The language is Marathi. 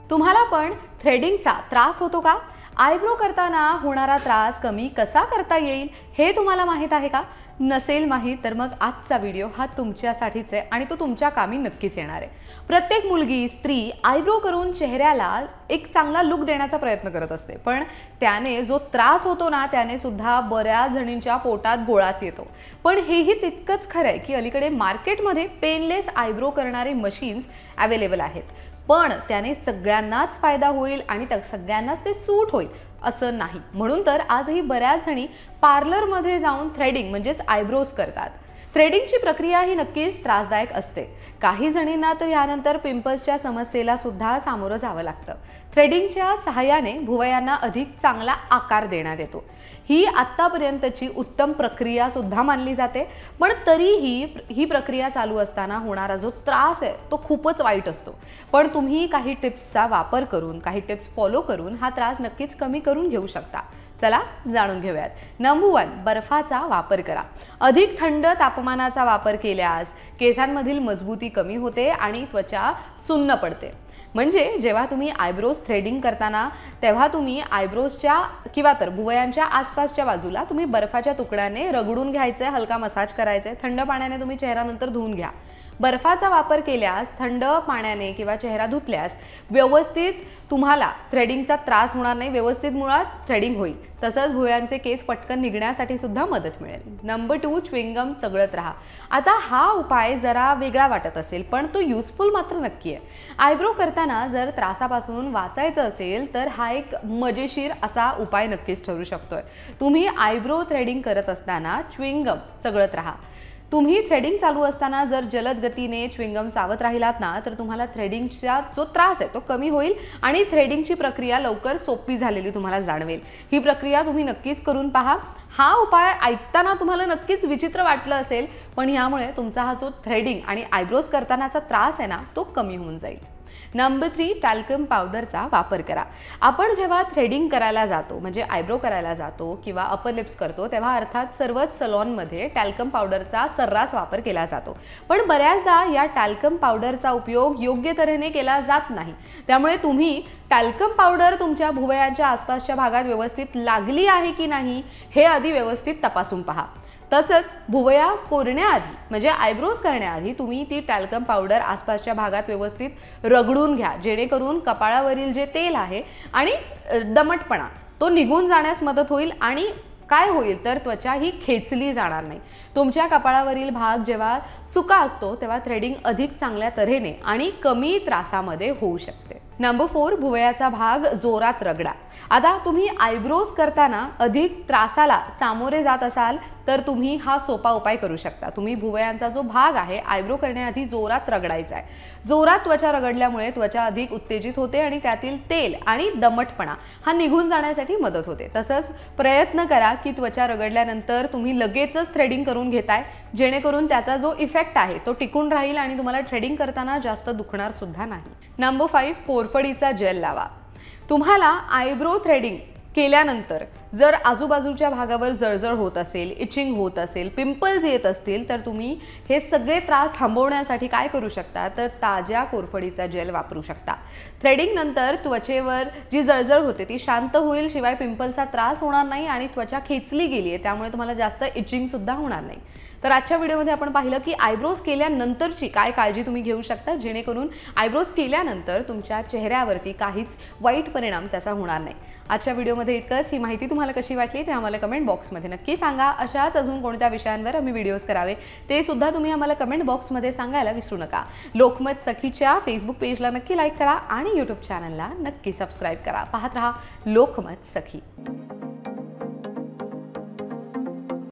तुम्हाला पण थ्रेडिंगचा त्रास होतो का? आयब्रो करताना होणारा त्रास कमी कसा करता येईल हे तुम्हाला माहित आहे का? नसेल माहित तर मग आजचा व्हिडिओ हा तुमच्यासाठीच आहे आणि तो तुमच्या कामी नक्कीच येणार आहे। प्रत्येक मुलगी स्त्री आयब्रो करून चेहऱ्याला एक चांगला लुक देण्याचा प्रयत्न करत असते, पण त्याने जो त्रास होतो ना त्याने सुद्धा बऱ्याच जणींच्या पोटात गोळाच येतो। पण हेही तितकंच खरं आहे की अलीकडे मार्केटमध्ये पेनलेस आयब्रो करणारे मशीन्स अवेलेबल आहेत, पण त्याने सगळ्यांनाच फायदा होईल आणि सगळ्यांनाच ते सूट होईल असं नाही। म्हणून तर आजही बऱ्याच जणी पार्लरमध्ये जाऊन थ्रेडिंग म्हणजेच आयब्रोज करतात। थ्रेडिंगची प्रक्रिया ही नक्कीच त्रासदायक असते। काही जणींना तर यानंतर पिंपल्सच्या समस्येला सुद्धा सामोरं जावं लागतं। थ्रेडिंगच्या सहाय्याने भुवयांना अधिक चांगला आकार देण्यात येतो। ही आत्तापर्यंतची उत्तम प्रक्रिया सुद्धा मानली जाते, पण तरीही ही प्रक्रिया चालू असताना होणारा जो त्रास आहे तो खूपच वाईट असतो। पण तुम्ही काही टिप्सचा वापर करून, काही टिप्स फॉलो करून हा त्रास नक्कीच कमी करून घेऊ शकता। चला जाणून घेऊयात। नंबर 1, बर्फाचा वापर करा। अधिक थंड तापमानाचा वापर केल्यास केसांमधील मजबूती कमी होते आणि त्वचा सुन्न पडते। म्हणजे जेव्हा तुम्ही आयब्रोज थ्रेडिंग करताना तेव्हा तुम्ही आयब्रोजच्या किंवा तर भुवयांच्या आसपासच्या बाजूला तुम्ही बर्फाच्या तुकड्याने रगडून घ्यायचे, हलका मसाज करायचे, थंड पाण्याने तुम्ही चेहरा नंतर धुवून घ्या। बर्फाचा वापर केल्यास, थंड पाण्याने किंवा चेहरा धुतल्यास व्यवस्थित तुम्हाला थ्रेडिंगचा त्रास होणार नाही, व्यवस्थित मुळात थ्रेडिंग होईल। तसंच भुवयांचे केस पटकन निघण्यासाठी सुद्धा मदत मिळेल। नंबर 2, च्युइंगम चगळत राहा। आता हा उपाय जरा वेगळा वाटत असेल, पण तो युजफुल मात्र नक्की आहे। आयब्रो करताना जर त्रासापासून वाचायचं असेल तर हा एक मजेशीर असा उपाय नक्कीच ठरू शकतोय। तुम्ही आयब्रो थ्रेडिंग करत असताना च्युइंगम चगळत राहा। तुम्ही थ्रेडिंग चालू असताना जर जलद गतीने च्युइंगम चावत राहिलात ना तर तुम्हाला थ्रेडिंगचा जो त्रास आहे तो कमी होईल आणि थ्रेडिंगची प्रक्रिया लवकर सोपी झालेली तुम्हाला जाणवेल। ही प्रक्रिया तुम्ही नक्कीच करून पहा। हा उपाय ऐकताना तुम्हाला नक्कीच विचित्र वाटलं असेल, पण यामुळे तुमचा हा जो थ्रेडिंग आणि आयब्रोज करतानाचा त्रास आहे ना तो कमी होऊन जाईल। नंबर 3, टॅल्कम पावडरचा वापर करा। आपण जेव्हा थ्रेडिंग करायला जातो म्हणजे आयब्रो करायला जातो किंवा अपर लिप्स करतो तेव्हा अर्थात सर्वच सलॉनमध्ये टॅल्कम पावडरचा सर्रास वापर केला जातो, पण बऱ्याचदा या टॅल्कम पावडरचा उपयोग योग्य तऱ्हेने केला जात नाही। त्यामुळे तुम्ही टॅल्कम पावडर तुमच्या भुवयांच्या आसपासच्या भागात व्यवस्थित लागली आहे की नाही हे आधी व्यवस्थित तपासून पहा। तसंच भुवया कोरण्याआधी म्हणजे आयब्रोज करण्याआधी तुम्ही ती टॅल्कम पावडर आसपासच्या भागात व्यवस्थित रगडून घ्या, जेणेकरून कपाळावरील जे तेल आहे आणि दमटपणा तो निघून जाण्यास मदत होईल आणि काय होईल तर त्वचा ही खेचली जाणार नाही। तुमच्या कपाळावरील भाग जेव्हा सुका असतो तेव्हा थ्रेडिंग अधिक चांगल्या तऱ्हेने आणि कमी त्रासामध्ये होऊ शकते। नंबर 4, भुवयाचा भाग जोरात रगडा। आता तुम्ही आयब्रोज करताना अधिक त्रासाला सामोरे जात असाल तर तुम्ही हा सोपा उपाय करू शकता। तुम्ही भुवयांचा जो भाग आहे आयब्रो करण्याआधी जोरात रगडायचा आहे। जोरात त्वचा रगडल्यामुळे त्वचा अधिक उत्तेजित होते आणि त्यातील तेल आणि दमटपणा हा निघून जाण्यासाठी मदत होते। तसंच प्रयत्न करा की त्वचा रगडल्यानंतर तुम्ही लगेचच थ्रेडिंग करून घेताय, जेणेकरून त्याचा जो इफेक्ट आहे तो टिकून राहील आणि तुम्हाला थ्रेडिंग करताना जास्त दुखणार सुद्धा नाही। नंबर 5, कोरफडीचा जेल लावा। तुम्हाला आयब्रो थ्रेडिंग केल्यानंतर जर आजूबाजूच्या भागावर जळजळ होत असेल, इचिंग होत असेल, पिंपल्स येत असतील तर तुम्ही हे सगळे त्रास थांबवण्यासाठी काय करू शकता तर ताज्या कोरफडीचा जेल वापरू शकता। थ्रेडिंग नंतर त्वचेवर जी जळजळ होते ती शांत होईल, शिवाय पिंपल्सचा त्रास होणार नाही आणि त्वचा खेचली गेली आहे त्यामुळे तुम्हाला जास्त इचिंग सुद्धा होणार नाही। तर आजच्या व्हिडिओमध्ये आपण पाहिलं की आयब्रोज केल्यानंतरची काय काळजी तुम्ही घेऊ शकता, जेणेकरून आयब्रोज केल्यानंतर तुमच्या चेहऱ्यावरती काहीच वाईट परिणाम त्याचा होणार नाही। आजच्या व्हिडिओमध्ये इतकंच। ही माहिती तुम्हाला कशी वाटली ते आम्हाला कमेंट बॉक्समध्ये नक्की सांगा। अशाच अजून कोणत्या विषयांवर आम्ही व्हिडिओज करावे ते सुद्धा तुम्ही आम्हाला कमेंट बॉक्समध्ये सांगायला विसरू नका। लोकमत सखीच्या फेसबुक पेजला नक्की लाईक करा आणि यूट्यूब चॅनलला नक्की सबस्क्राईब करा। पाहत रहा लोकमत सखी।